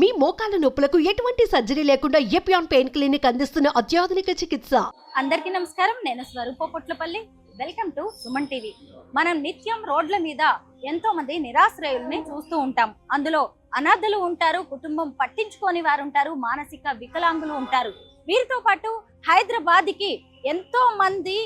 మీ మోకాల నొప్పులకు ఎటువంటి సర్జరీ లేకుండా ఎపియాన్ పెయిన్ క్లినిక్ అందిస్తున్న అత్యాధునిక చికిత్స. అందరికీ నమస్కారం. నేను Swarupa Potlapalli. Welcome to Suman TV. మనం నిత్యం రోడ్ల మీద ఎంతో మంది నిరాశ్రయుల్ని చూస్తూ ఉంటాం. అందులో అనాథలు ఉంటారు, కుటుంబం పట్టించుకోని వారు ఉంటారు, మానసిక వికలాంగులు ఉంటారు. వీరితో పాటు హైదరాబాద్కి ఎంతో మంది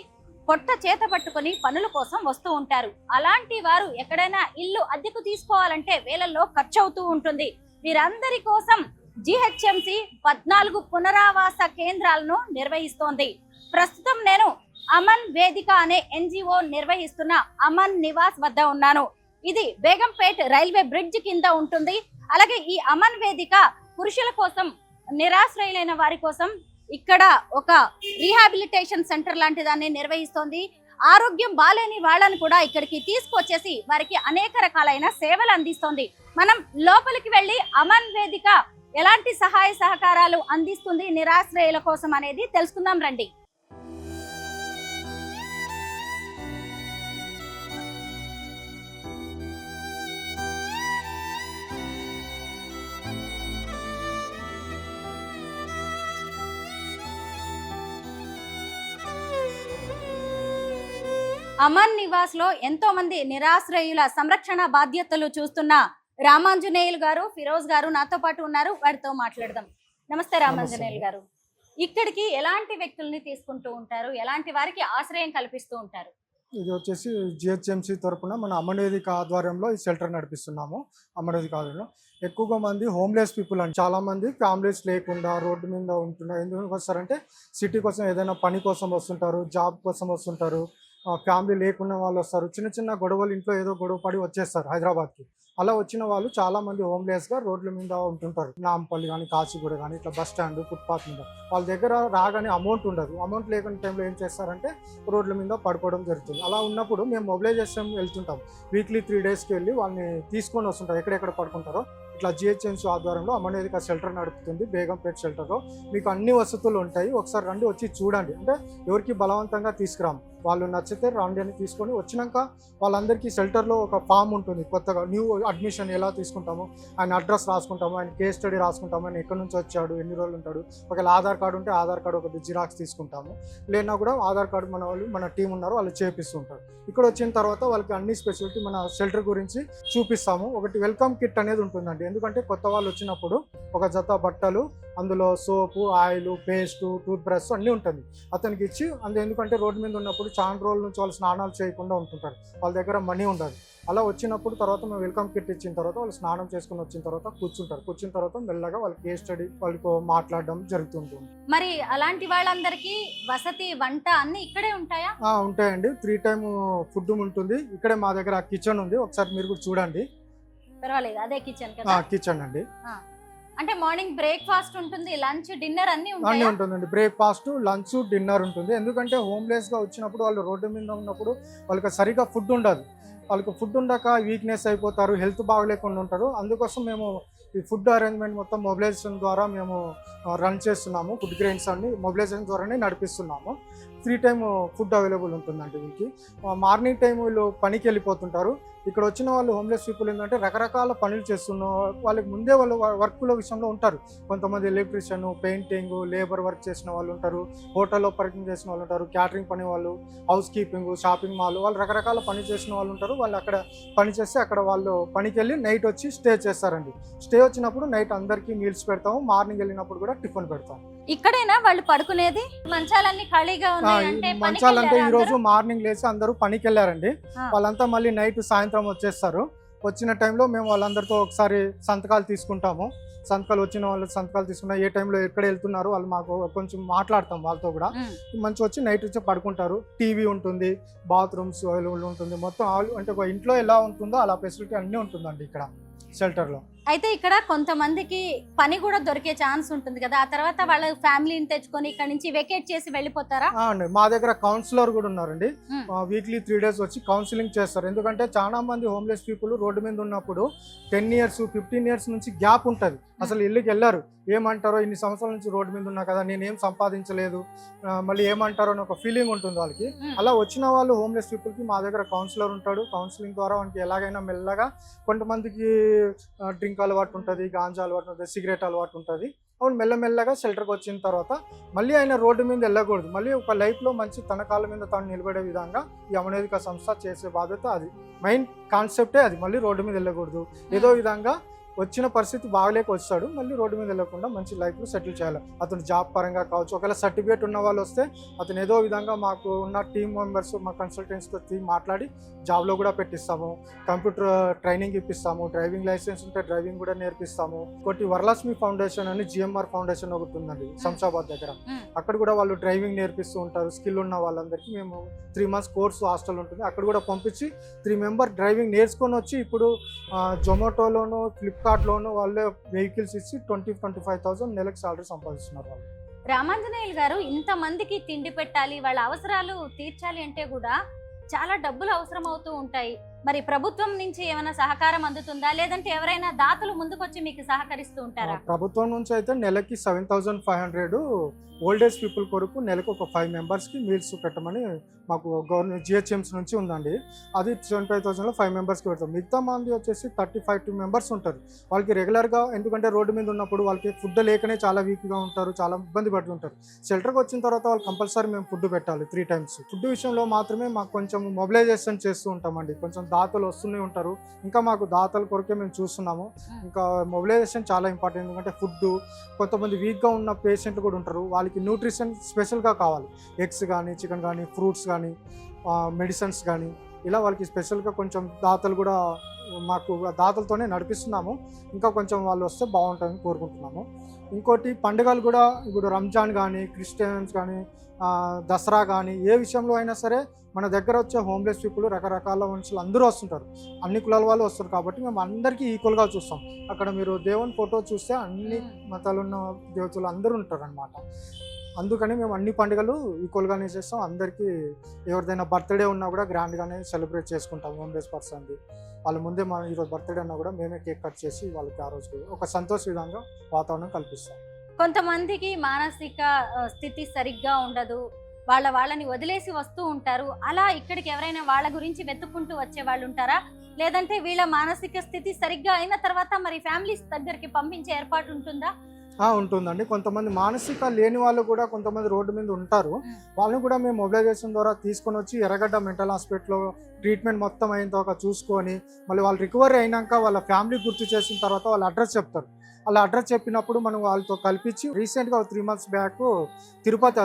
పొట్ట చేత పట్టుకొని పనుల కోసం వస్తూ ఉంటారు. అలాంటి వారు ఎక్కడైనా ఇల్లు అద్దెకు తీసుకోవాలంటే వేలల్లో ఖర్చు అవుతూ ఉంటుంది. వీరందరి కోసం జిహెచ్ఎంసి 14 పునరావాస కేంద్రాలను నిర్వహిస్తోంది. ప్రస్తుతం నేను అమన్ వేదిక అనే ఎన్జిఓ నిర్వహిస్తున్న అమన్ నివాస్ వద్ద ఉన్నాను. ఇది బేగంపేట్ రైల్వే బ్రిడ్జ్ కింద ఉంటుంది. అలాగే ఈ అమన్ వేదిక పురుషుల కోసం, నిరాశ్రయులైన వారి కోసం ఇక్కడ ఒక రీహాబిలిటేషన్ సెంటర్ లాంటి దాన్ని నిర్వహిస్తోంది. ఆరోగ్యం బాలేని వాళ్ళని కూడా ఇక్కడికి తీసుకొచ్చేసి వారికి అనేక రకాలైన సేవలు అందిస్తోంది. మనం లోపలికి వెళ్ళి అమన్ వేదిక ఎలాంటి సహాయ సహకారాలు అందిస్తుంది నిరాశ్రయుల కోసం అనేది తెలుసుకుందాం రండి. అమన్ నివాస్ లో ఎంతో మంది నిరాశ్రయుల సంరక్షణ బాధ్యతలు చూస్తున్న రామాంజనేయులు గారు, ఫిరోజ్ గారు నాతో పాటు ఉన్నారు. వారితో మాట్లాడదాం. నమస్తే రామాంజనేయులు గారు. ఇక్కడికి ఎలాంటి వ్యక్తుల్ని తీసుకుంటూ ఉంటారు, ఎలాంటి వారికి ఆశ్రయం కల్పిస్తూ ఉంటారు? ఇది వచ్చేసి జిహెచ్ఎంసి తరఫున మన అమన్ వేదిక ఆధ్వర్యంలో ఈ షెల్టర్ నడిపిస్తున్నాము. అమన్ వేదిక ఆధ్వర్యంలో ఎక్కువగా మంది హోమ్లెస్ పీపుల్ అని, చాలా మంది ఫ్యామిలీస్ లేకుండా రోడ్డు మీద ఉంటున్నారు. ఎందుకు వస్తారంటే సిటీ కోసం, ఏదైనా పని కోసం వస్తుంటారు, జాబ్ కోసం వస్తుంటారు, ఫ్యామిలీ లేకున్న వాళ్ళు వస్తారు. చిన్న చిన్న గొడవలు, ఇంట్లో ఏదో గొడవ పడి వచ్చేస్తారు హైదరాబాద్కి. అలా వచ్చిన వాళ్ళు చాలా మంది హోమ్లెస్గా రోడ్ల మీద ఉంటుంటారు. నాంపల్లి కానీ, కాచిగూడ కానీ, ఇట్లా బస్ స్టాండ్, ఫుట్పాత్ మీద. వాళ్ళ దగ్గర రాగానే అమౌంట్ ఉండదు. అమౌంట్ లేకుండా టైంలో ఏం చేస్తారంటే రోడ్ల మీద పడుకోవడం జరుగుతుంది. అలా ఉన్నప్పుడు మేము మొబిలైజేషన్ వెళ్తుంటాం. వీక్లీ 3 డేస్కి వెళ్ళి వాళ్ళని తీసుకొని వస్తుంటాం ఎక్కడెక్కడ పడుకుంటారో. ఇట్లా జిహెచ్ఎంసీ ఆధ్వర్యంలో అమన్ వేదిక షెల్టర్ నడుపుతుంది. బేగంపేట్ షెల్టర్లో మీకు అన్ని వసతులు ఉంటాయి. ఒకసారి రండి, వచ్చి చూడండి. అంటే ఎవరికి బలవంతంగా తీసుకురాము. వాళ్ళు నచ్చితే రండి అని తీసుకొని వచ్చినాక వాళ్ళందరికీ షెల్టర్లో ఒక ఫామ్ ఉంటుంది. కొత్తగా న్యూ అడ్మిషన్ ఎలా తీసుకుంటాము, ఆయన అడ్రస్ రాసుకుంటాము, ఆయన కేస్ స్టడీ రాసుకుంటాము, ఆయన ఎక్కడి నుంచి వచ్చాడు, ఎన్ని రోజులు ఉంటాడు. ఒకవేళ ఆధార్ కార్డు ఉంటే ఆధార్ కార్డు ఒక జిరాక్స్ తీసుకుంటాము. లేనా కూడా ఆధార్ కార్డు మన టీం ఉన్నారు, వాళ్ళు చేపిస్తుంటారు. ఇక్కడ వచ్చిన తర్వాత వాళ్ళకి అన్ని స్పెషాలిటీ మన షెల్టర్ గురించి చూపిస్తాము. ఒకటి వెల్కమ్ కిట్ అనేది ఉంటుందండి. ఎందుకంటే కొత్త వాళ్ళు వచ్చినప్పుడు ఒక జత బట్టలు, అందులో సోపు, ఆయిల్, పేస్ట్, టూత్ బ్రష్ అన్నీ ఉంటుంది అతనికి ఇచ్చి. ఎందుకంటే రోడ్డు మీద ఉన్నప్పుడు చాలా రోజుల నుంచి వాళ్ళు స్నానాలు చేయకుండా ఉంటుంటారు, వాళ్ళ దగ్గర మనీ ఉండదు. అలా వచ్చినప్పుడు తర్వాత మేము వెల్కమ్ కిట్ ఇచ్చిన తర్వాత వాళ్ళు స్నానం చేసుకుని వచ్చిన తర్వాత కూర్చున్న తర్వాత మెల్లగా వాళ్ళకి కేస్ స్టడీ, వాళ్ళతో మాట్లాడడం జరుగుతుంటుంది. మరి అలాంటి వాళ్ళందరికీ వసతి, వంట అన్ని ఇక్కడే ఉంటాయా? ఉంటాయండి. 3 టైమ్ ఫుడ్ ఉంటుంది ఇక్కడే. మా దగ్గర కిచెన్ ఉంది, ఒకసారి మీరు కూడా చూడండి. పర్వాలేదు, అదే కిచెన్ కదా? కిచెన్ అండి. అంటే మార్నింగ్ బ్రేక్ఫాస్ట్ ఉంటుంది, లంచ్, డిన్నర్ అన్ని ఉంటుందండి. బ్రేక్ఫాస్ట్, లంచ్, డిన్నర్ ఉంటుంది. ఎందుకంటే హోమ్లెస్గా వచ్చినప్పుడు వాళ్ళు రోడ్డు మీద ఉన్నప్పుడు వాళ్ళకి సరిగా ఫుడ్ ఉండదు. వాళ్ళకి ఫుడ్ ఉండక వీక్నెస్ అయిపోతారు, హెల్త్ బాగలేకుండా ఉంటారు. అందుకోసం మేము ఈ ఫుడ్ అరేంజ్మెంట్ మొత్తం మొబిలైజేషన్ ద్వారా మేము రన్ చేస్తున్నాము. ఫుడ్ గ్రెయిన్స్ అన్ని మొబిలైజేషన్ ద్వారానే నడిపిస్తున్నాము. 3 టైమ్ ఫుడ్ అవైలబుల్ ఉంటుందండి వీళ్ళకి. మార్నింగ్ టైం వీళ్ళు పనికి వెళ్ళిపోతుంటారు. ఇక్కడ వచ్చిన వాళ్ళు హోమ్లెస్ పీపుల్ ఏంటంటే రకరకాల పనులు చేస్తున్న వాళ్ళకి ముందే వాళ్ళు వర్క్ల విషయంలో ఉంటారు. కొంతమంది ఎలక్ట్రీషియన్, పెయింటింగ్, లేబర్ వర్క్ చేసిన వాళ్ళు ఉంటారు, హోటల్లో వర్కింగ్ చేసిన వాళ్ళు ఉంటారు, క్యాటరింగ్ పని వాళ్ళు, హౌస్ కీపింగ్, షాపింగ్ మాల్, వాళ్ళు రకరకాల పని చేసిన వాళ్ళు ఉంటారు. వాళ్ళు అక్కడ పని చేస్తే అక్కడ వాళ్ళు పనికి వెళ్ళి నైట్ వచ్చి స్టే చేస్తారండి. స్టే వచ్చినప్పుడు నైట్ అందరికీ మీల్స్ పెడతాము, మార్నింగ్ వెళ్ళినప్పుడు కూడా టిఫిన్ పెడతాము. ఇక్కడైనా వాళ్ళు పడుకునేది? మంచాలన్నీ ఖాళీగా ఉన్నాయి. మంచాలంటే ఈ రోజు మార్నింగ్ లేచి అందరూ పనికి వెళ్ళారండి. వాళ్ళంతా మళ్ళీ నైట్ సాయంత్రం వచ్చేస్తారు. వచ్చిన టైంలో మేము వాళ్ళందరితో ఒకసారి సంతకాలు తీసుకుంటాము. సంతకాలు వచ్చిన వాళ్ళు సంతకాలు తీసుకున్నా, ఏ టైంలో ఎక్కడ వెళ్తున్నారు వాళ్ళు మాకు కొంచెం మాట్లాడతాం వాళ్ళతో కూడా. మంచి వచ్చి నైట్ వచ్చి పడుకుంటారు. టీవీ ఉంటుంది, బాత్రూమ్స్ అవైలబుల్ ఉంటుంది. మొత్తం అంటే ఒక ఇంట్లో ఎలా ఉంటుందో అలా ఫెసిలిటీ అన్నీ ఉంటుందండి ఇక్కడ షెల్టర్లో. అయితే ఇక్కడ కొంతమందికి పని కూడా దొరికే ఛాన్స్ ఉంటుంది కదా, ఆ తర్వాత వాళ్ళ ఫ్యామిలీని తెచ్చుకొని ఇక్కడ నుంచి వెకేట్ చేసి వెళ్ళిపోతారా? మా దగ్గర కౌన్సిలర్ కూడా ఉన్నారండి. వీక్లీ 3 డేస్ వచ్చి కౌన్సిలింగ్ చేస్తారు. ఎందుకంటే చాలా మంది హోమ్లెస్ పీపుల్ రోడ్డు మీద ఉన్నప్పుడు 10 years 15 years నుంచి గ్యాప్ ఉంటుంది, అసలు ఇల్లుకి వెళ్ళారు. ఏమంటారో, ఇన్ని సంవత్సరాల నుంచి రోడ్డు మీద ఉన్నా కదా, నేనేం సంపాదించలేదు, మళ్ళీ ఏమంటారో అని ఒక ఫీలింగ్ ఉంటుంది వాళ్ళకి. అలా వచ్చిన వాళ్ళు హోమ్లెస్ పీపుల్కి మా దగ్గర కౌన్సిలర్ ఉంటాడు. కౌన్సిలింగ్ ద్వారా వానికి ఎలాగైనా మెల్లగా, కొంతమందికి డ్రింక్ అలవాటు ఉంటుంది, గాంజా అలవాటు ఉంటుంది, సిగరెట్ అలవాటు ఉంటుంది. అవును, మెల్లమెల్లగా షెల్టర్కి వచ్చిన తర్వాత మళ్ళీ ఆయన రోడ్డు మీద వెళ్ళకూడదు, మళ్ళీ ఒక లైఫ్లో మంచి తన కాళ్ళ మీద తాను నిలబడే విధంగా ఈ అమనోదిక సంస్థ చేసే బాధ్యత అది. మెయిన్ కాన్సెప్టే అది. మళ్ళీ రోడ్డు మీద వెళ్ళకూడదు, ఏదో విధంగా వచ్చిన పరిస్థితి బాగలేక వచ్చాడు, మళ్ళీ రోడ్డు మీద వెళ్ళకుండా మంచి లైఫ్లో సెటిల్ చేయాలి. అతను జాబ్ పరంగా కావచ్చు, ఒకవేళ సర్టిఫికేట్ ఉన్న వాళ్ళు వస్తే అతను ఏదో విధంగా మాకు ఉన్న టీమ్ మెంబర్స్, మా కన్సల్టెంట్స్తో మాట్లాడి జాబ్లో కూడా పెట్టిస్తాము. కంప్యూటర్ ట్రైనింగ్ ఇప్పిస్తాము, డ్రైవింగ్ లైసెన్స్ ఉంటే డ్రైవింగ్ కూడా నేర్పిస్తాము. ఒకటి వరలక్ష్మి ఫౌండేషన్ అని GMR ఫౌండేషన్ ఒకటి ఉందండి శంషాబాద్ దగ్గర. అక్కడ కూడా వాళ్ళు డ్రైవింగ్ నేర్పిస్తూ ఉంటారు. స్కిల్ ఉన్న వాళ్ళందరికీ మేము 3 months కోర్సు హాస్టల్ ఉంటుంది, అక్కడ కూడా పంపించి 3 members డ్రైవింగ్ నేర్చుకొని వచ్చి ఇప్పుడు జొమాటోలోను, ఫ్లిప్కార్ట్లోను వాళ్ళే వెహికల్స్ ఇచ్చి 20-25,000 నెలకు సాలరీ సంపాదిస్తున్నారు వాళ్ళు. రామాంజనేయులు గారు, ఇంతమందికి తిండి పెట్టాలి, వాళ్ళ అవసరాలు తీర్చాలి అంటే కూడా చాలా డబ్బులు అవసరం అవుతూ ఉంటాయి. మరి ప్రభుత్వం నుంచి ఏమైనా సహకారం అందుతుందా, లేదంటే ఎవరైనా దాతలు ముందుకొచ్చి మీకు సహకరిస్తూ ఉంటారా? ప్రభుత్వం నుంచి అయితే నెలకి 7,500 ఓల్డ్ ఏజ్ పీపుల్ కొరకు నెలకు ఒక 5 members మీల్స్ పెట్టమని మాకు గవర్నమెంట్ GHMC నుంచి ఉందండి. అది 25,000లో 5 members పెడతాం. మిగతా మంది వచ్చేసి 35 members ఉంటారు. వాళ్ళకి రెగ్యులర్గా, ఎందుకంటే రోడ్డు మీద ఉన్నప్పుడు వాళ్ళకి ఫుడ్ లేకనే చాలా వీక్గా ఉంటారు, చాలా ఇబ్బంది పడుతుంటారు. షెల్టర్కి వచ్చిన తర్వాత వాళ్ళు కంపల్సరీ మేము ఫుడ్ పెట్టాలి 3 times. ఫుడ్ విషయంలో మాత్రమే మాకు కొంచెం మొబిలైజేషన్ చేస్తూ ఉంటామండి. కొంచెం దాతలు వస్తూనే ఉంటారు, ఇంకా మాకు దాతల కొరకే మేము చూస్తున్నాము. ఇంకా మొబిలైజేషన్ చాలా ఇంపార్టెంట్, ఎందుకంటే ఫుడ్, కొంతమంది వీక్గా ఉన్న పేషెంట్లు కూడా ఉంటారు, వాళ్ళకి న్యూట్రిషన్ స్పెషల్గా కావాలి. ఎగ్స్ కానీ, చికెన్ కానీ, ఫ్రూట్స్ కానీ, మెడిసిన్స్ కానీ, ఇలా వాళ్ళకి స్పెషల్గా కొంచెం దాతలు కూడా మాకు దాతలతోనే నడిపిస్తున్నాము. ఇంకా కొంచెం వాళ్ళు వస్తే బాగుంటుందని కోరుకుంటున్నాము. ఇంకోటి పండుగలు కూడా, ఇప్పుడు రంజాన్ కానీ, క్రిస్టియన్స్ కానీ, దసరా కానీ, ఏ విషయంలో అయినా సరే మన దగ్గర వచ్చే హోమ్లెస్ పీపుల్ రకరకాల మనుషులు అందరూ వస్తుంటారు, అన్ని కులాల వాళ్ళు వస్తారు. కాబట్టి మేము అందరికీ ఈక్వల్గా చూస్తాం. అక్కడ మీరు దేవుని ఫోటో చూస్తే అన్ని మతాలు ఉన్న దేవతలు అందరూ ఉంటారు అన్నమాట. అందుకని మేము అన్ని పండుగలు ఈక్వల్గానే చేస్తాం. అందరికీ ఎవరిదైనా బర్త్డే ఉన్నా కూడా గ్రాండ్గానే సెలబ్రేట్ చేసుకుంటాం. హోమ్లెస్ పర్సన్ది వాళ్ళ ముందే మన ఈరోజు బర్త్డే అన్నా కూడా మేమే కేక్ కట్ చేసి వాళ్ళకి ఆ రోజు ఒక సంతోష విధంగా వాతావరణం కల్పిస్తాం. కొంతమందికి మానసిక స్థితి సరిగ్గా ఉండదు, వాళ్ళని వదిలేసి వస్తూ ఉంటారు. అలా ఇక్కడికి ఎవరైనా వాళ్ళ గురించి వెతుక్కుంటూ వచ్చే వాళ్ళు ఉంటారా, లేదంటే వీళ్ళ మానసిక స్థితి సరిగ్గా అయిన తర్వాత మరి ఫ్యామిలీస్ దగ్గరికి పంపించే ఏర్పాటు ఉంటుందా? ఉంటుందండి. కొంతమంది మానసిక లేని వాళ్ళు కూడా కొంతమంది రోడ్డు మీద ఉంటారు. వాళ్ళని కూడా మేము మొబిలైజేషన్ ద్వారా తీసుకొని వచ్చి ఎర్రగడ్డ మెంటల్ హాస్పిటల్లో ట్రీట్మెంట్ మొత్తం అయిన తర్వాత చూసుకొని, మళ్ళీ వాళ్ళు రికవరీ అయినాక వాళ్ళ ఫ్యామిలీ గుర్తు చేసిన తర్వాత వాళ్ళ అడ్రస్ చెప్తారు. వాళ్ళ అడ్రస్ చెప్పినప్పుడు మనం వాళ్ళతో కల్పించి, రీసెంట్గా 3 months బ్యాక్ తిరుపతి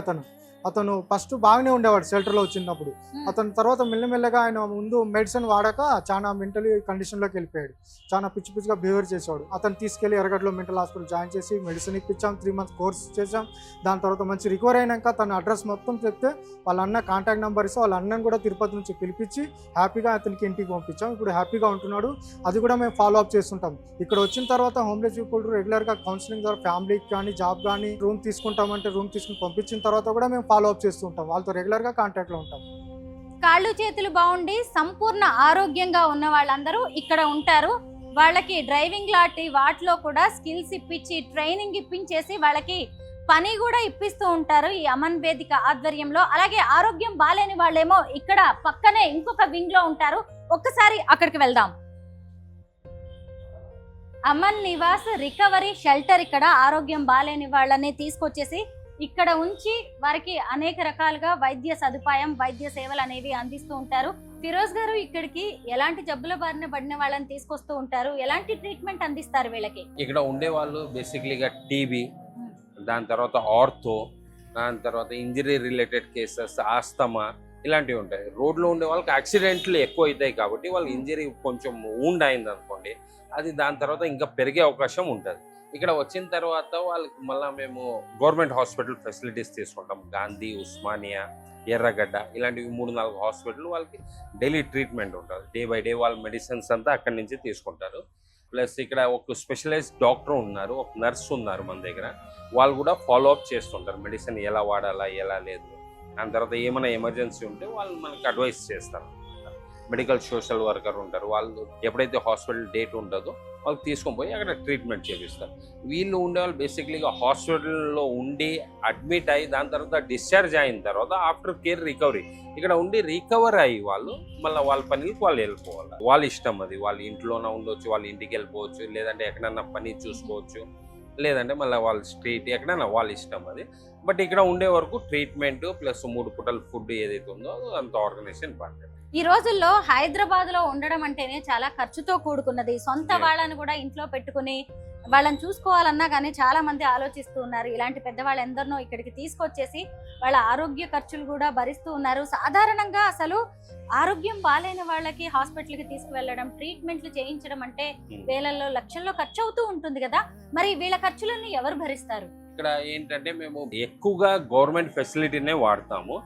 అతను ఫస్ట్ బాగానే ఉండేవాడు షెల్టర్లో వచ్చినప్పుడు. అతను తర్వాత మెల్లమెల్లగా ఆయన ముందు మెడిసిన్ వాడాక చాలా మెంటలీ కండిషన్లోకి వెళ్ళిపోయాడు, చాలా పిచ్చిగా బిహేవియర్ చేసేవాడు. అతను తీసుకెళ్లి ఎర్రగడ్డలో మెంటల్ హాస్పిటల్ జాయిన్ చేసి మెడిసిన్ ఇప్పించాం, 3 months కోర్స్ చేసాం. దాని తర్వాత మంచి రికవర్ అయినాక తన అడ్రస్ మొత్తం చెప్తే వాళ్ళ అన్న కాంటాక్ట్ నెంబర్ ఇస్తే వాళ్ళ అన్నను కూడా తిరుపతి నుంచి పిలిపించి హ్యాపీగా అతనికి ఇంటికి పంపించాం. ఇప్పుడు హ్యాపీగా ఉంటున్నాడు. అది కూడా మేము ఫాలో అప్ చేస్తుంటాం. ఇక్కడ వచ్చిన తర్వాత హోమ్లెస్ పీపుల్ రెగ్యులర్గా కౌన్సిలింగ్ ద్వారా ఫ్యామిలీకి కానీ, జాబ్ కానీ, రూమ్ తీసుకుంటామంటే రూమ్ తీసుకుని పంపించిన తర్వాత కూడా మేము ఫాలో అప్ చేస్తూ ఉంటాం. వాళ్ళతో రెగ్యులర్గా కాంటాక్ట్లో ఉంటాం. కాళ్ళు చేతులు బాగుండి సంపూర్ణ ఆరోగ్యంగా ఉన్న వాళ్ళందరూ ఇక్కడ ఉంటారు. వాళ్ళకి డ్రైవింగ్ లాంటి వాటిలో కూడా స్కిల్స్ ఇప్పించి, ట్రైనింగ్ ఇప్పించేసి వాళ్ళకి పని కూడా ఇప్పిస్తూ ఉంటారు ఈ అమన్ వేదిక ఆధ్వర్యంలో. అలాగే ఆరోగ్యం బాలేని వాళ్ళేమో ఇక్కడ పక్కనే ఇంకొక వింగ్ లో ఉంటారు. ఒక్కసారి అక్కడికి వెళ్దాం. అమన్ నివాస్ రికవరీ షెల్టర్ ఇక్కడ ఆరోగ్యం బాలేని వాళ్ళని తీసుకొచ్చేసి ఇక్కడ ఉంచి వారికి అనేక రకాలుగా వైద్య సదుపాయం, వైద్య సేవలు అనేవి అందిస్తూ ఉంటారు. ఫిరోజ్ గారు, ఇక్కడికి ఎలాంటి జబ్బుల బారిన పడిన వాళ్ళని తీసుకొస్తూ ఉంటారు, ఎలాంటి ట్రీట్మెంట్ అందిస్తారు వీళ్ళకి? ఇక్కడ ఉండే వాళ్ళు బేసిక్లీగా టీబీ, దాని తర్వాత ఆర్థో, దాని తర్వాత ఇంజరీ రిలేటెడ్ కేసెస్, ఆస్తమా, ఇలాంటివి ఉంటాయి. రోడ్లో ఉండే వాళ్ళకి యాక్సిడెంట్లు ఎక్కువ అవుతాయి కాబట్టి వాళ్ళ ఇంజరీ కొంచెం వూండ్ అయింది అనుకోండి, అది దాని తర్వాత ఇంకా పెరిగే అవకాశం ఉంటుంది. ఇక్కడ వచ్చిన తర్వాత వాళ్ళకి మళ్ళీ మేము గవర్నమెంట్ హాస్పిటల్ ఫెసిలిటీస్ తీసుకుంటాం. గాంధీ, ఉస్మానియా, ఎర్రగడ్డ, ఇలాంటివి 3-4 హాస్పిటల్ వాళ్ళకి డైలీ ట్రీట్మెంట్ ఉంటుంది. డే బై డే వాళ్ళ మెడిసిన్స్ అంతా అక్కడి నుంచి తీసుకుంటారు. ప్లస్ ఇక్కడ ఒక స్పెషలైజ్డ్ డాక్టర్ ఉన్నారు, ఒక నర్స్ ఉన్నారు మన దగ్గర. వాళ్ళు కూడా ఫాలో అప్ చేస్తుంటారు, మెడిసిన్ ఎలా వాడాలా, ఎలా లేదు. దాని తర్వాత ఏమైనా ఎమర్జెన్సీ ఉంటే వాళ్ళు మనకి అడ్వైస్ చేస్తారు. మెడికల్ సోషల్ వర్కర్ ఉంటారు, వాళ్ళు ఎప్పుడైతే హాస్పిటల్ డేట్ ఉంటుందో వాళ్ళకి తీసుకొని పోయి అక్కడ ట్రీట్మెంట్ చేపిస్తారు. వీళ్ళు ఉండేవాళ్ళు బేసిక్లీగా హాస్పిటల్లో ఉండి అడ్మిట్ అయ్యి దాని తర్వాత డిశ్చార్జ్ అయిన తర్వాత ఆఫ్టర్ కేర్ రికవరీ ఇక్కడ ఉండి రికవర్ అయ్యి వాళ్ళు మళ్ళీ వాళ్ళ పనికి వాళ్ళు వెళ్ళిపోవాలి. వాళ్ళ ఇష్టం అది, వాళ్ళ ఇంట్లోనే ఉండొచ్చు, వాళ్ళ ఇంటికి వెళ్ళిపోవచ్చు, లేదంటే ఎక్కడన్నా పని చూసుకోవచ్చు, లేదంటే మళ్ళీ వాళ్ళ స్ట్రీట్ ఎక్కడైనా వాళ్ళ ఇష్టం అది. బట్ ఇక్కడ ఉండే వరకు ట్రీట్మెంట్ ప్లస్ 3 పూటల ఫుడ్ ఏదైతే ఉందో అంత ఆర్గనైజేషన్ బాగుంటుంది. ఈ రోజుల్లో హైదరాబాద్ లో ఉండడం అంటేనే చాలా ఖర్చుతో కూడుకున్నది. సొంత వాళ్ళని కూడా ఇంట్లో పెట్టుకుని వాళ్ళని చూసుకోవాలన్నా కానీ చాలా మంది ఆలోచిస్తూ ఉన్నారు. ఇలాంటి పెద్దవాళ్ళు ఎందరినో ఇక్కడికి తీసుకొచ్చేసి వాళ్ళ ఆరోగ్య ఖర్చులు కూడా భరిస్తూ ఉన్నారు. సాధారణంగా అసలు ఆరోగ్యం బాలేని వాళ్ళకి హాస్పిటల్కి తీసుకువెళ్ళడం, ట్రీట్మెంట్లు చేయించడం అంటే వేలల్లో లక్షల్లో ఖర్చు అవుతూ ఉంటుంది కదా. మరి వీళ్ళ ఖర్చులను ఎవరు భరిస్తారు? ఇక్కడ ఏంటంటే మేము ఎక్కువగా గవర్నమెంట్ ఫెసిలిటీనే వాడతాము.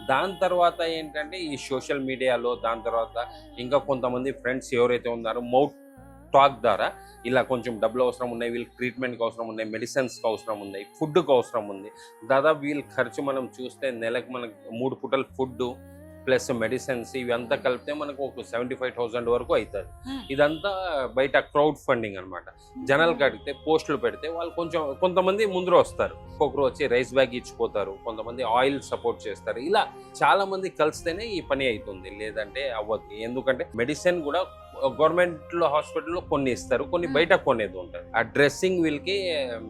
దాని తర్వాత ఏంటంటే ఈ సోషల్ మీడియాలో దాని తర్వాత ఇంకా కొంతమంది ఫ్రెండ్స్ ఎవరైతే ఉన్నారో మౌత్ టాక్ ద్వారా ఇలా కొంచెం డబ్బులు అవసరం ఉన్నాయి, వీళ్ళకి ట్రీట్మెంట్కి అవసరం ఉన్నాయి, మెడిసిన్స్కి అవసరం ఉన్నాయి, ఫుడ్కి అవసరం ఉంది. దాదాపు వీళ్ళ ఖర్చు మనం చూస్తే నెలకు మనకు 3 పూటల ఫుడ్ ప్లస్ మెడిసిన్స్ ఇవంతా కలిపితే మనకు ఒక 75,000 వరకు అవుతుంది. ఇదంతా బయట క్రౌడ్ ఫండింగ్ అనమాట. జనాలు కడిగితే పోస్టులు పెడితే వాళ్ళు కొంతమంది ముందర వస్తారు, ఒక్కొక్కరు వచ్చి రైస్ బ్యాగ్ ఇచ్చిపోతారు, కొంతమంది ఆయిల్ సపోర్ట్ చేస్తారు. ఇలా చాలా మంది కలిస్తేనే ఈ పని అవుతుంది, లేదంటే అవ్వదు. ఎందుకంటే మెడిసిన్ కూడా గవర్నమెంట్ హాస్పిటల్లో కొన్ని ఇస్తారు, కొన్ని బయట కొనేది ఉంటుంది. ఆ డ్రెస్సింగ్ వీళ్ళకి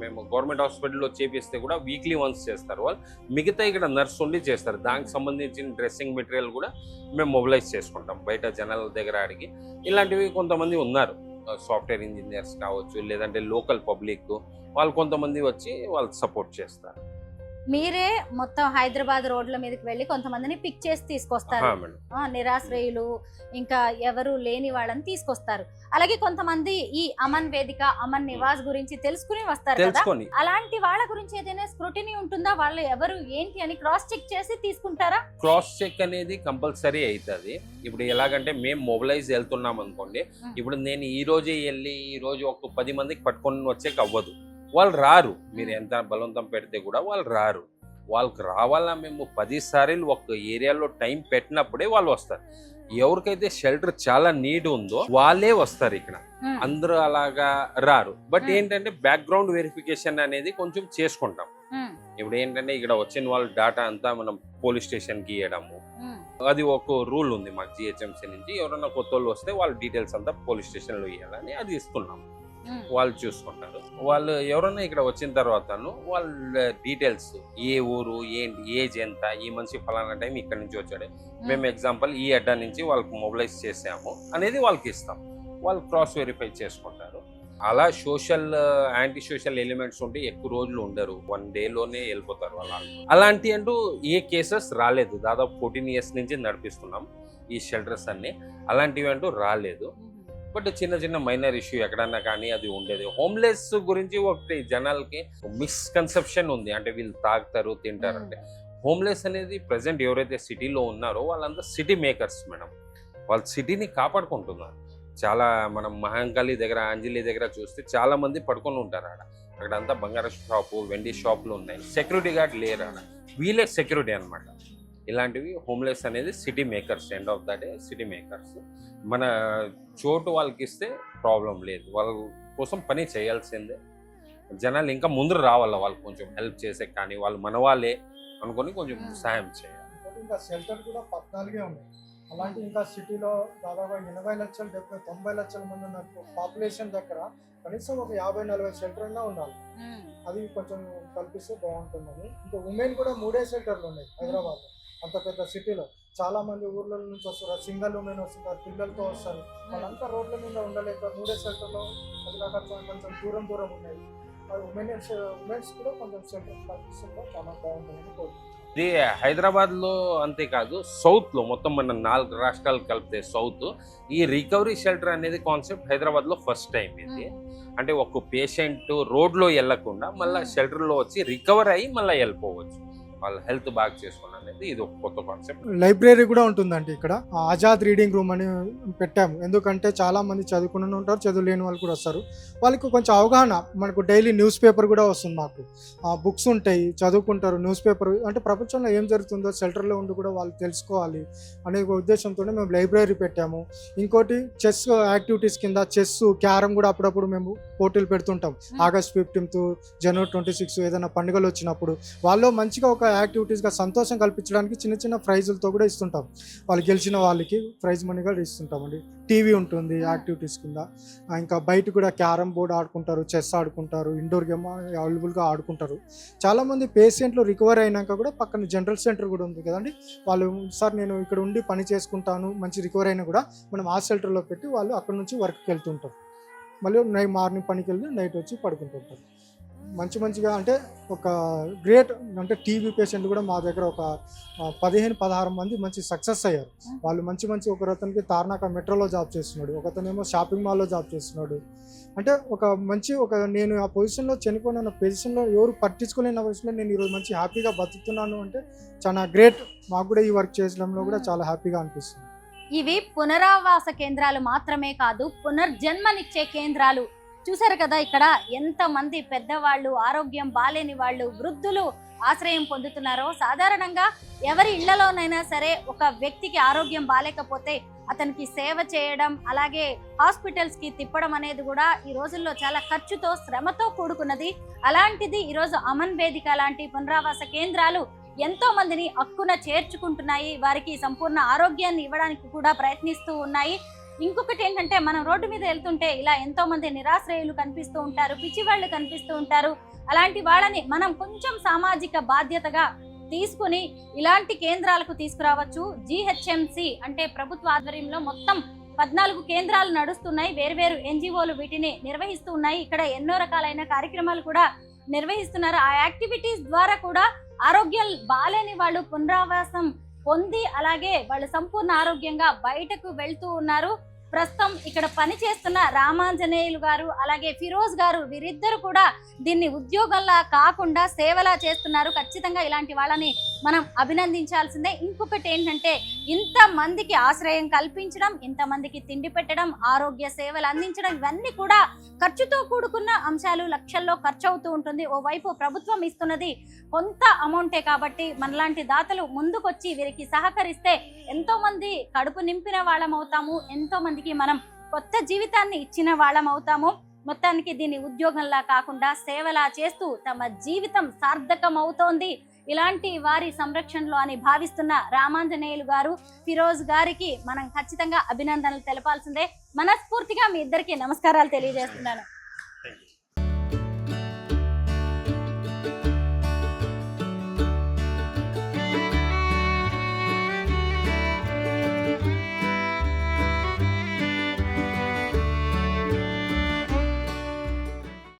మేము గవర్నమెంట్ హాస్పిటల్లో చేపిస్తే కూడా వీక్లీ వన్స్ చేస్తారు వాళ్ళు, మిగతా ఇక్కడ నర్స్ ఉండి చేస్తారు. దానికి సంబంధించిన డ్రెస్సింగ్ మెటీరియల్ కూడా మేము మొబిలైజ్ చేసుకుంటాం బయట జనాల దగ్గర అడిగి. ఇలాంటివి కొంతమంది ఉన్నారు, సాఫ్ట్వేర్ ఇంజనీర్స్ కావచ్చు, లేదంటే లోకల్ పబ్లిక్ వాళ్ళు కొంతమంది వచ్చి వాళ్ళు సపోర్ట్ చేస్తారు. మీరే మొత్తం హైదరాబాద్ రోడ్ల మీదకి వెళ్ళి కొంతమందిని పిక్ చేసి తీసుకొస్తారు, నిరాశ్రయులు ఇంకా ఎవరు లేని వాళ్ళని తీసుకొస్తారు. అలాగే కొంతమంది ఈ అమన్ వేదిక, అమన్ నివాస్ గురించి తెలుసుకుని వస్తారు కదా. అలాంటి వాళ్ళ గురించి ఏదైనా స్క్రూటినీ ఉంటుందా? వాళ్ళు ఎవరు ఏంటి అని క్రాస్ చెక్ చేసి తీసుకుంటారా? క్రాస్ చెక్ అనేది కంపల్సరీ అవుతుంది. ఇప్పుడు ఎలాగంటే మేము మొబిలైజ్ వెళ్తున్నాం అనుకోండి, ఇప్పుడు నేను ఈ రోజే వెళ్ళి ఈ రోజు ఒక 10 మందికి పట్టుకొని వచ్చేకి అవ్వదు, వాళ్ళు రారు. మీరు ఎంత బలవంతం పెడితే కూడా వాళ్ళు రారు. వాళ్ళకి రావాలా మేము 10 సార్లు ఒక ఏరియాలో టైం పెట్టినప్పుడే వాళ్ళు వస్తారు. ఎవరికైతే షెల్టర్ చాలా నీడ్ ఉందో వాళ్ళే వస్తారు, ఇక్కడ అందరూ అలాగా రారు. బట్ ఏంటంటే బ్యాక్గ్రౌండ్ వెరిఫికేషన్ అనేది కొంచెం చేసుకుంటాం. ఇప్పుడు ఏంటంటే ఇక్కడ వచ్చిన వాళ్ళ డేటా అంతా మనం పోలీస్ స్టేషన్కి ఇవ్వడము, అది ఒక రూల్ ఉంది మాకు GHMC నుంచి. ఎవరైనా కొత్త వాళ్ళు వస్తే వాళ్ళ డీటెయిల్స్ అంతా పోలీస్ స్టేషన్లో ఇవ్వాలని అది ఇస్తున్నాం. వాళ్ళు చూసుకుంటారు. వాళ్ళు ఎవరైనా ఇక్కడ వచ్చిన తర్వాత వాళ్ళ డీటెయిల్స్, ఏ ఊరు, ఏంటి, ఏజ్ ఎంత, ఈ మనిషి ఫలానా టైం ఇక్కడ నుంచి వచ్చాడు, మేము ఎగ్జాంపుల్ ఈ అడ్డా నుంచి వాళ్ళకి మొబిలైజ్ చేసాము అనేది వాళ్ళకి ఇస్తాం. వాళ్ళు క్రాస్ వెరిఫై చేసుకుంటారు. అలా యాంటీ సోషల్ ఎలిమెంట్స్ ఉంటే ఎక్కువ రోజులు ఉండరు, 1 డేలోనే వెళ్ళిపోతారు వాళ్ళు. అలాంటి అంటూ ఏ కేసెస్ రాలేదు. దాదాపు 14 years నుంచి నడిపిస్తున్నాం ఈ షెల్టర్స్ అన్ని. అలాంటివి అంటూ రాలేదు. బట్ చిన్న చిన్న మైనర్ ఇష్యూ ఎక్కడన్నా కానీ అది ఉండేది. హోమ్లెస్ గురించి ఒకటి జనాలకి మిస్కన్సెప్షన్ ఉంది, అంటే వీళ్ళు తాగుతారు తింటారు అంటే. హోమ్లెస్ అనేది ప్రజెంట్ ఎవరైతే సిటీలో ఉన్నారో వాళ్ళంతా సిటీ మేకర్స్ మేడం. వాళ్ళు సిటీని కాపాడుకుంటున్నారు. చాలా మనం మహంకాళి దగ్గర, అంజలి దగ్గర చూస్తే చాలా మంది పడుకొని ఉంటారు ఆడ. అక్కడంతా బంగారం షాపు, వెండి షాపులు ఉన్నాయి, సెక్యూరిటీ గార్డ్ లేరు ఆడ. వీళ్ళే సెక్యూరిటీ అనమాట. ఇలాంటివి హోమ్లెస్ అనేది city makers, end of the day city makers. మన చోటు వాళ్ళకి ఇస్తే ప్రాబ్లం లేదు, వాళ్ళ కోసం పని చేయాల్సిందే. జనాలు ఇంకా ముందు రావాలా, వాళ్ళు కొంచెం హెల్ప్ చేసే, కానీ వాళ్ళు మన వాళ్ళే అనుకొని కొంచెం సహాయం చేయాలి. ఇంకా షెల్టర్ కూడా 14 ఉన్నాయి. అలాంటి ఇంకా సిటీలో దాదాపు 80 లక్షలు 90 లక్షల మంది ఉన్న పాపులేషన్ దగ్గర కనీసం ఒక 50-40 షెల్టర్ అయినా ఉండాలి. అది కొంచెం కల్పిస్తే బాగుంటుందని. ఇంకా ఉమెన్ కూడా 3 షెల్టర్లు ఉన్నాయి హైదరాబాద్. అంత పెద్ద సిటీలో చాలా మంది ఊర్ల నుంచి వస్తారు, సింగిల్ ఉమెన్ వస్తున్నారు, పిల్లలతో వస్తారు. వాళ్ళంతా రోడ్ల మీద ఉండలేక 3 షెల్టర్లో కొంచెం దూరం ఉన్నాయి. ఉమెన్స్ కూడా కొంచెం షెల్టర్ కల్పిస్తే చాలా బాగుంటుందని కోరుకుంటున్నాను. ఇది హైదరాబాద్లో అంతేకాదు సౌత్లో మొత్తం మన 4 రాష్ట్రాలు కలిపితే సౌత్ ఈ రికవరీ షెల్టర్ అనేది కాన్సెప్ట్ హైదరాబాద్లో ఫస్ట్ టైం ఇది. అంటే ఒక పేషెంట్ రోడ్లో వెళ్ళకుండా మళ్ళీ షెల్టర్లో వచ్చి రికవర్ అయ్యి మళ్ళీ వెళ్ళిపోవచ్చు. వాళ్ళ హెల్త్ బాగా చేసుకోండి అనేది ఇది ఒక కొత్త కాన్సెప్ట్. లైబ్రరీ కూడా ఉంటుందండి ఇక్కడ. ఆజాద్ రీడింగ్ రూమ్ అని పెట్టాము. ఎందుకంటే చాలా మంది చదువుకుని ఉంటారు, చదువులేని వాళ్ళు కూడా వస్తారు. వాళ్ళకి కొంచెం అవగాహన, మనకు డైలీ న్యూస్ పేపర్ కూడా వస్తుంది. మాకు బుక్స్ ఉంటాయి, చదువుకుంటారు. న్యూస్ పేపర్ అంటే ప్రపంచంలో ఏం జరుగుతుందో షెల్టర్లో ఉండి కూడా వాళ్ళు తెలుసుకోవాలి అనే ఉద్దేశంతోనే మేము లైబ్రరీ పెట్టాము. ఇంకోటి చెస్ యాక్టివిటీస్ కింద చెస్, క్యారమ్ కూడా అప్పుడప్పుడు మేము పోటీలు పెడుతుంటాం. ఆగస్ట్ 15th, జనవరి 26 ఏదైనా పండుగలు వచ్చినప్పుడు వాళ్ళు మంచిగా ఒక యాక్టివిటీస్గా సంతోషం కల్పించడానికి చిన్న చిన్న ప్రైజులతో కూడా ఇస్తుంటాం. వాళ్ళు గెలిచిన వాళ్ళకి ప్రైజ్ మనీ కూడా ఇస్తుంటామండి. టీవీ ఉంటుంది యాక్టివిటీస్ కింద. ఇంకా బయట కూడా క్యారమ్ బోర్డ్ ఆడుకుంటారు, చెస్ ఆడుకుంటారు, ఇండోర్ గేమ్ అవైలబుల్గా ఆడుకుంటారు. చాలామంది పేషెంట్లు రికవర్ అయినాక కూడా పక్కన జనరల్ సెంటర్ కూడా ఉంది కదండి, వాళ్ళు సార్ నేను ఇక్కడ ఉండి పని చేసుకుంటాను, మంచి రికవర్ అయినా కూడా మనం ఆ షెల్టర్లో పెట్టి వాళ్ళు అక్కడ నుంచి వర్క్కి వెళ్తుంటారు. మళ్ళీ మార్నింగ్ పనికి వెళ్ళి నైట్ వచ్చి పడుకుంటుంటారు. మంచిగా అంటే ఒక గ్రేట్ అంటే టీబీ పేషెంట్ కూడా మా దగ్గర ఒక 15-16 మంది మంచి సక్సెస్ అయ్యారు. వాళ్ళు మంచి ఒకరతనికి తార్నాక మెట్రోలో జాబ్ చేస్తున్నాడు, ఒకతనేమో షాపింగ్ మాల్లో జాబ్ చేస్తున్నాడు. అంటే నేను ఆ పొజిషన్లో చనిపోయిన పొజిషన్లో ఎవరు పట్టించుకోలేని పొజిషన్లో నేను ఈరోజు మంచి హ్యాపీగా బతుకుతున్నాను అంటే చాలా గ్రేట్. మాకు కూడా ఈ వర్క్ చేయడంలో కూడా చాలా హ్యాపీగా అనిపిస్తుంది. ఇవి పునరావాస కేంద్రాలు మాత్రమే కాదు, పునర్జన్మనిచ్చే కేంద్రాలు. చూసారు కదా ఇక్కడ ఎంతమంది పెద్దవాళ్ళు, ఆరోగ్యం బాలేని వాళ్ళు, వృద్ధులు ఆశ్రయం పొందుతున్నారో. సాధారణంగా ఎవరి ఇళ్లలోనైనా సరే ఒక వ్యక్తికి ఆరోగ్యం బాలేకపోతే అతనికి సేవ చేయడం, అలాగే హాస్పిటల్స్ కి తిప్పడం అనేది కూడా ఈ రోజుల్లో చాలా ఖర్చుతో, శ్రమతో కూడుకున్నది. అలాంటిది ఈరోజు అమన్ వేదిక లాంటి పునరావాస కేంద్రాలు ఎంతో మందిని హక్కున చేర్చుకుంటున్నాయి. వారికి సంపూర్ణ ఆరోగ్యాన్ని ఇవ్వడానికి కూడా ప్రయత్నిస్తూ ఉన్నాయి. ఇంకొకటి ఏంటంటే, మనం రోడ్డు మీద వెళ్తుంటే ఇలా ఎంతో మంది నిరాశ్రయులు కనిపిస్తూ ఉంటారు, పిచ్చి వాళ్ళు కనిపిస్తూ ఉంటారు. అలాంటి వాళ్ళని మనం కొంచెం సామాజిక బాధ్యతగా తీసుకుని ఇలాంటి కేంద్రాలకు తీసుకురావచ్చు. GHMC అంటే ప్రభుత్వ ఆధ్వర్యంలో మొత్తం 14 కేంద్రాలు నడుస్తున్నాయి. వేర్వేరు NGOలు వీటిని నిర్వహిస్తూ ఉన్నాయి. ఇక్కడ ఎన్నో రకాలైన కార్యక్రమాలు కూడా నిర్వహిస్తున్నారు. ఆ యాక్టివిటీస్ ద్వారా కూడా ఆరోగ్యం బాలేని వాళ్ళు పునరావాసం పొంది, అలాగే వాళ్ళు సంపూర్ణ ఆరోగ్యంగా బయటకు వెళ్తూ ఉన్నారు. ప్రస్తుతం ఇక్కడ పనిచేస్తున్న రామాంజనేయులు గారు, అలాగే ఫిరోజ్ గారు, వీరిద్దరు కూడా దీన్ని ఉద్యోగంలా కాకుండా సేవలా చేస్తున్నారు. ఖచ్చితంగా ఇలాంటి వాళ్ళని మనం అభినందించాల్సిందే. ఇంకొకటి ఏంటంటే, ఇంతమందికి ఆశ్రయం కల్పించడం, ఇంతమందికి తిండి పెట్టడం, ఆరోగ్య సేవలు అందించడం, ఇవన్నీ కూడా ఖర్చుతో కూడుకున్న అంశాలు. లక్షల్లో ఖర్చు అవుతూ ఉంటుంది. ఓవైపు ప్రభుత్వం ఇస్తున్నది కొంత అమౌంటే కాబట్టి మనలాంటి దాతలు ముందుకొచ్చి వీరికి సహకరిస్తే ఎంతో మంది కడుపు నింపిన వాళ్ళం అవుతాము, ఎంతో మందికి మనం కొత్త జీవితాన్ని ఇచ్చిన వాళ్ళం అవుతాము. మొత్తానికి దీన్ని ఉద్యోగంలా కాకుండా సేవలా చేస్తూ తమ జీవితం సార్థకం అవుతోంది ఇలాంటి వారి సంరక్షణలో అని భావిస్తున్న రామాంజనేయులు గారు, ఫిరోజ్ గారికి మనం ఖచ్చితంగా అభినందనలు తెలపాల్సిందే. మనస్ఫూర్తిగా మీ ఇద్దరికి నమస్కారాలు తెలియజేస్తున్నాను.